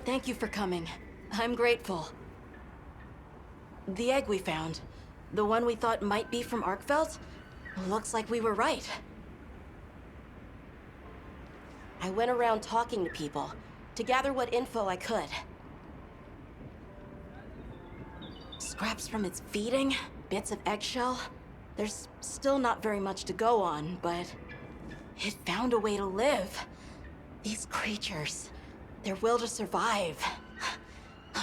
Thank you for coming. I'm grateful. The egg we found, the one we thought might be from Arkveld, looks like we were right. I went around talking to people to gather what info I could. Scraps from its feeding, bits of eggshell. There's still not very much to go on, but it found a way to live. These creatures, their will to survive.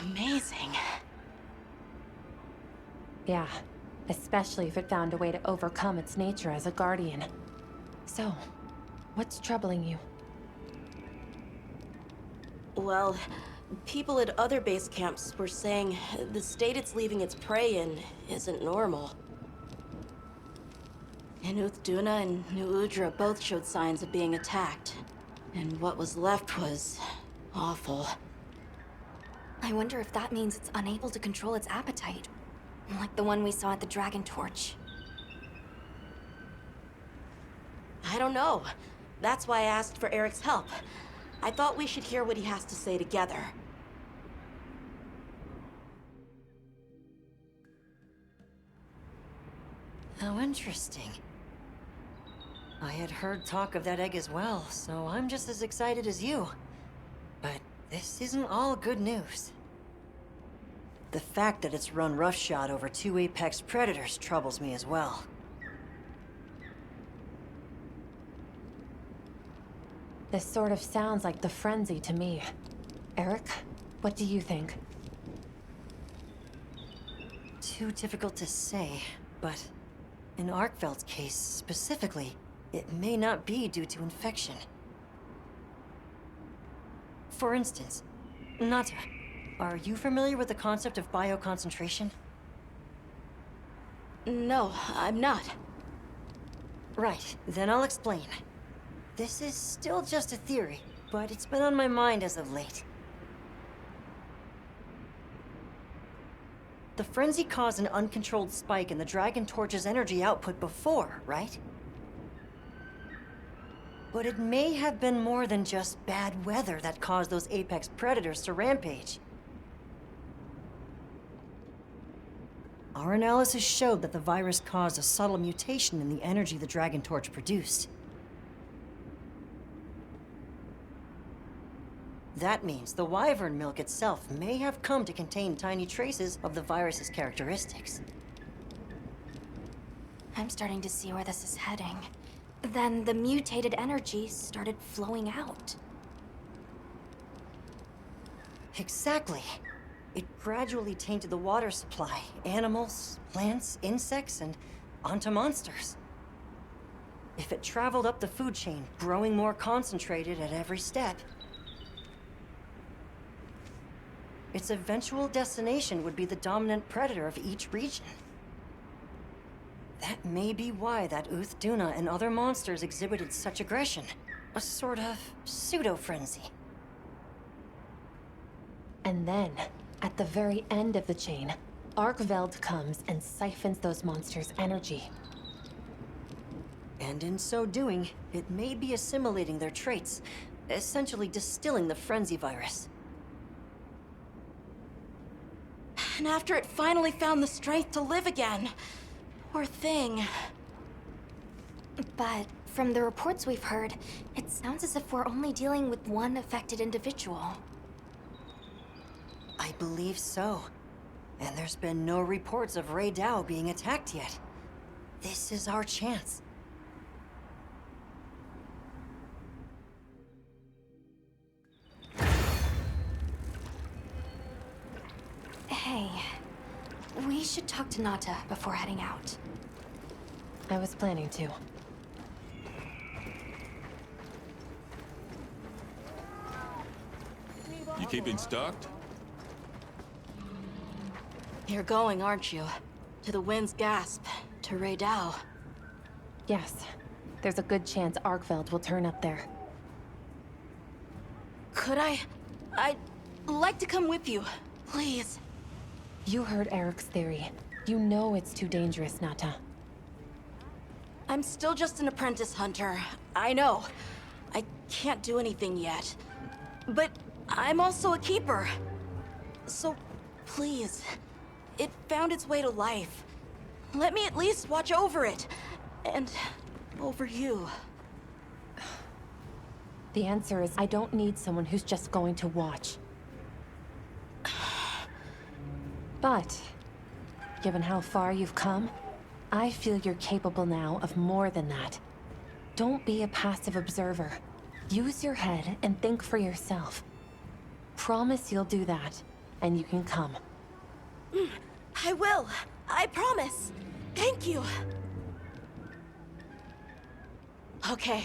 Amazing. Yeah, especially if it found a way to overcome its nature as a guardian. So, what's troubling you? Well, people at other base camps were saying the state it's leaving its prey in isn't normal. Duna and New Udra both showed signs of being attacked. And what was left was awful. I wonder if that means it's unable to control its appetite. Like the one we saw at the Dragon Torch. I don't know. That's why I asked for Eric's help. I thought we should hear what he has to say together. How interesting. I had heard talk of that egg as well, so I'm just as excited as you. But this isn't all good news. The fact that it's run roughshod over 2 apex predators troubles me as well. This sort of sounds like the frenzy to me. Eric, what do you think? Too difficult to say, but in Arkveld's case specifically, it may not be due to infection. For instance, Nata, are you familiar with the concept of bioconcentration? No, I'm not. Right, then I'll explain. This is still just a theory, but it's been on my mind as of late. The frenzy caused an uncontrolled spike in the Dragon Torch's energy output before, right? But it may have been more than just bad weather that caused those apex predators to rampage. Our analysis showed that the virus caused a subtle mutation in the energy the Dragon Torch produced. That means the wyvern milk itself may have come to contain tiny traces of the virus's characteristics. I'm starting to see where this is heading. Then the mutated energy started flowing out. Exactly. It gradually tainted the water supply, animals, plants, insects, and onto monsters. If it traveled up the food chain, growing more concentrated at every step, its eventual destination would be the dominant predator of each region. That may be why that Duna and other monsters exhibited such aggression. A sort of pseudo-frenzy. And then, at the very end of the chain, Arkveld comes and siphons those monsters' energy. And in so doing, it may be assimilating their traits, essentially distilling the frenzy virus. And after it finally found the strength to live again. Poor thing. But from the reports we've heard, it sounds as if we're only dealing with one affected individual. I believe so. And there's been no reports of Rey Dau being attacked yet. This is our chance. Hey, we should talk to Nata before heading out. I was planning to. You keeping stocked? You're going, aren't you? To the Wind's Gasp, to Rey Dau. Yes. There's a good chance Arkveld will turn up there. Could I'd like to come with you, please. You heard Eric's theory. You know it's too dangerous, Nata. I'm still just an apprentice hunter. I know. I can't do anything yet. But I'm also a keeper. So, please, it found its way to life. Let me at least watch over it. And over you. The answer is I don't need someone who's just going to watch. But, given how far you've come, I feel you're capable now of more than that. Don't be a passive observer. Use your head and think for yourself. Promise you'll do that, and you can come. I will. I promise. Thank you. Okay.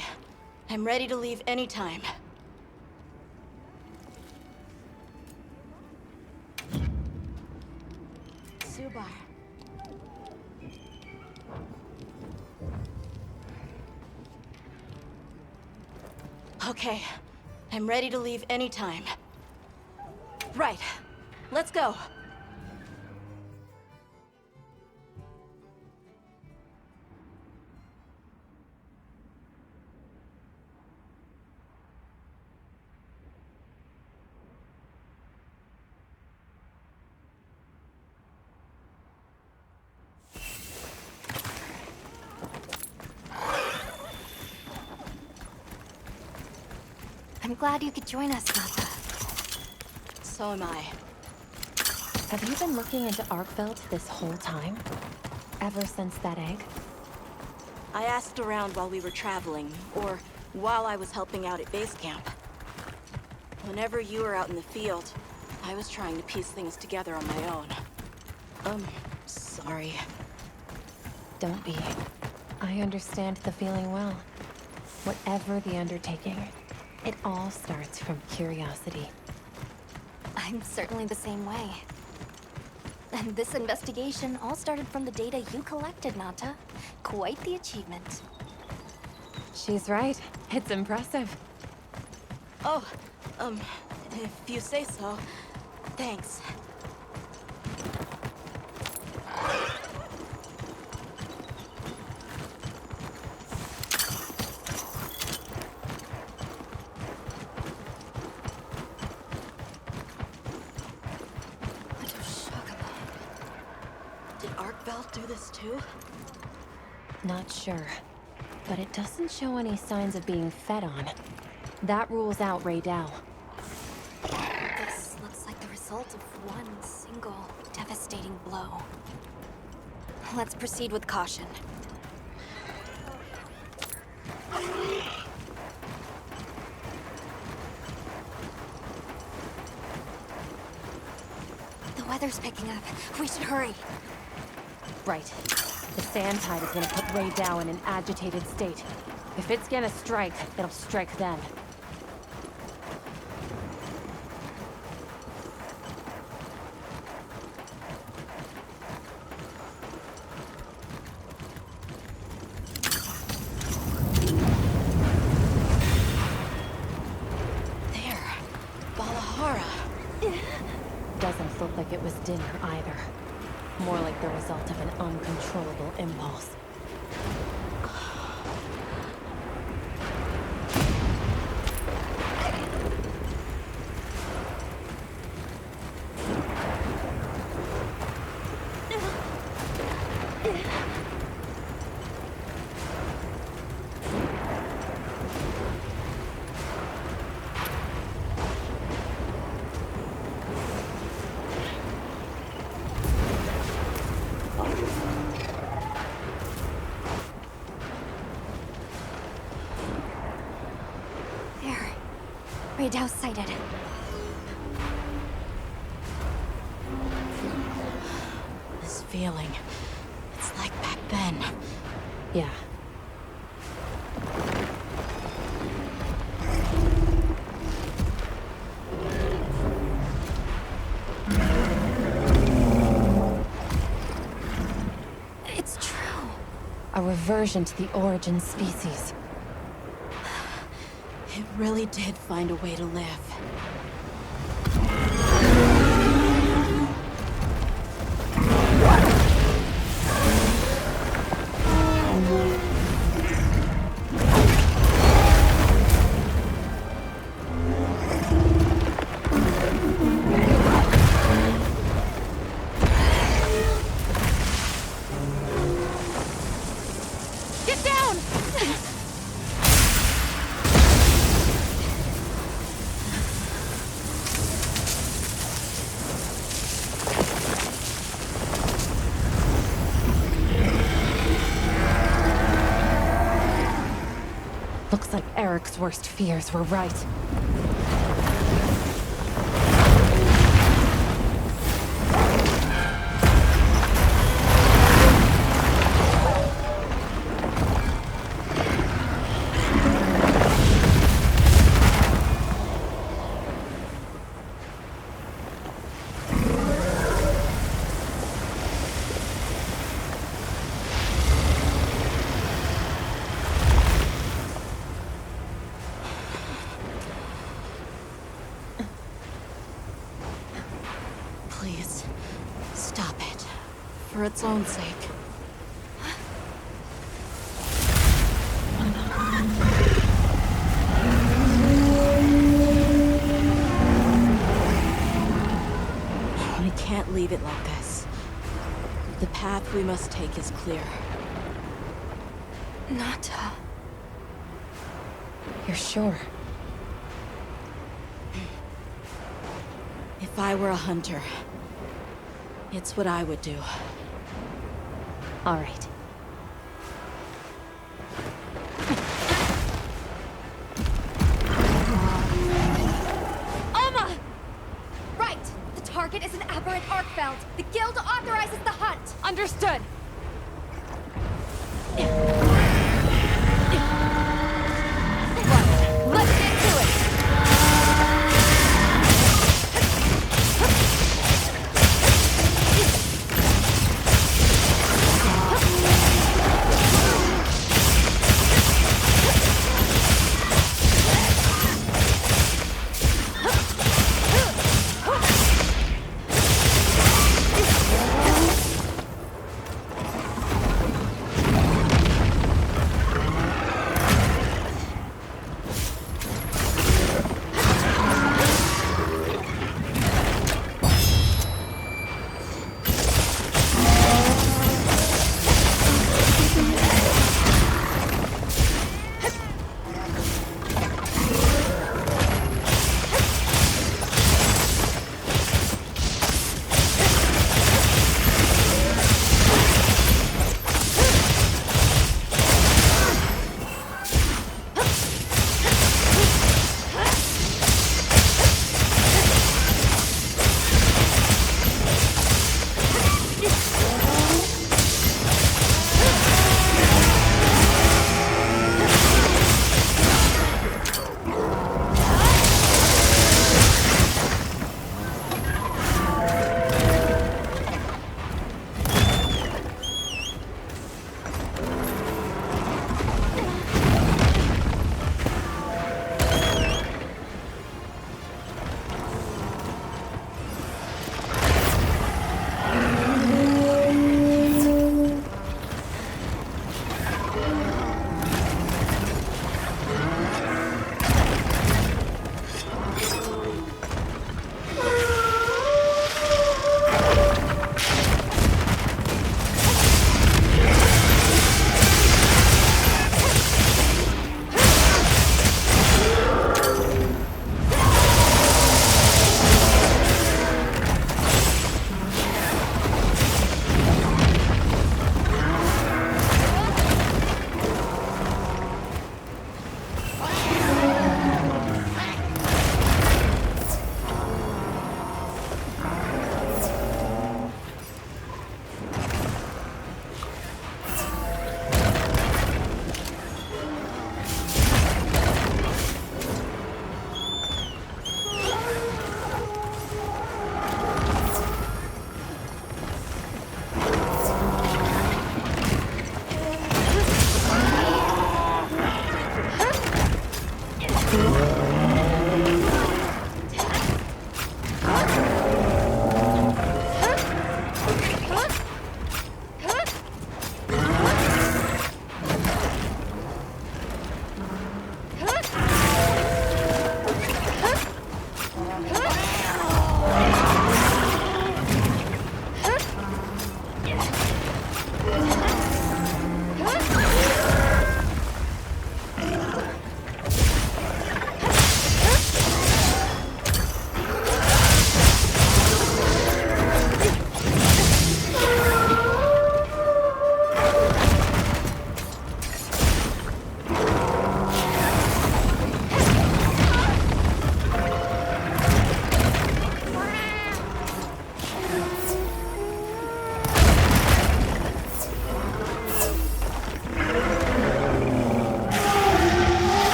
I'm ready to leave anytime. Subar. Okay. I'm ready to leave anytime. Right. Let's go. I'm glad you could join us, Nata. So am I. Have you been looking into Arkveld this whole time? Ever since that egg? I asked around while we were traveling, or while I was helping out at base camp. Whenever you were out in the field, I was trying to piece things together on my own. Sorry. Don't be. I understand the feeling well. Whatever the undertaking, it all starts from curiosity. I'm certainly the same way. And this investigation all started from the data you collected, Nata. Quite the achievement. She's right. It's impressive. Oh, if you say so. Thanks. Did Arkveld do this too? Not sure. But it doesn't show any signs of being fed on. That rules out Rey Dau. This looks like the result of one single devastating blow. Let's proceed with caution. The weather's picking up. We should hurry. Right. The sand tide is gonna put Rey Dau in an agitated state. If it's gonna strike, it'll strike then. There. Balahara. Doesn't look like it was dinner either. More like the result of an uncontrollable impulse. There. Rey Dau sighted. This feeling. It's like back then. Yeah. It's true. A reversion to the origin species. It really did find a way to live. Looks like Eric's worst fears were right. Please, stop it. For its own sake. We can't leave it like this. The path we must take is clear. Nata. You're sure? If I were a hunter, it's what I would do. All right. Alma! Right! The target is an aberrant Arkveld. The guild authorizes the hunt! Understood! Let's get to it!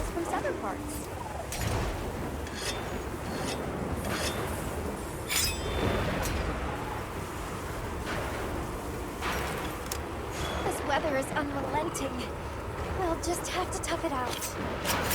from other parts. This weather is unrelenting. We'll just have to tough it out.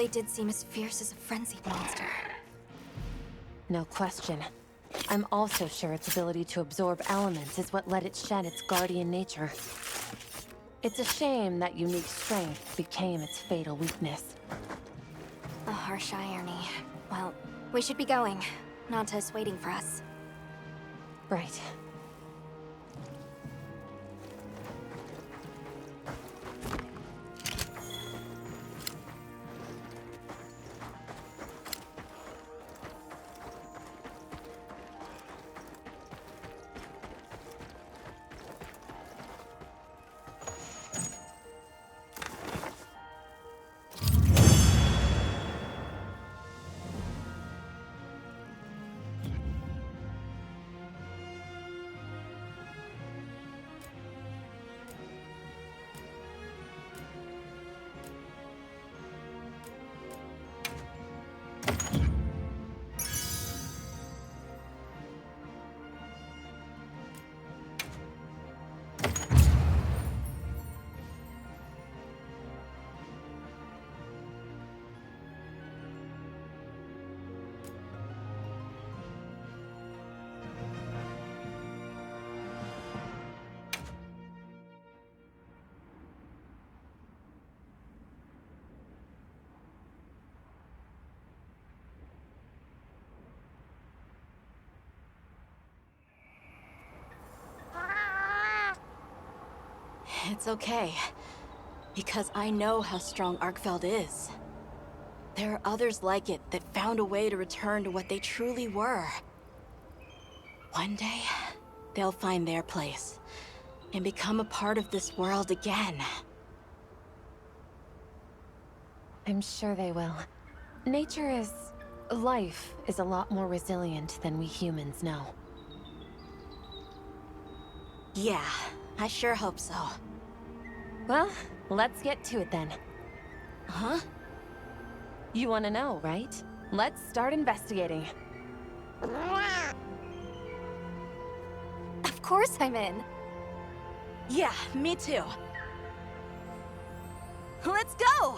did seem as fierce as a frenzied monster. No question. I'm also sure its ability to absorb elements is what let it shed its guardian nature. It's a shame that unique strength became its fatal weakness. A harsh irony. Well, we should be going. Nata is waiting for us. Right. It's okay. Because I know how strong Arkveld is. There are others like it that found a way to return to what they truly were. One day, they'll find their place and become a part of this world again. I'm sure they will. Life is a lot more resilient than we humans know. Yeah, I sure hope so. Well, let's get to it then. Huh? You want to know, right? Let's start investigating. Of course I'm in. Yeah, me too. Let's go!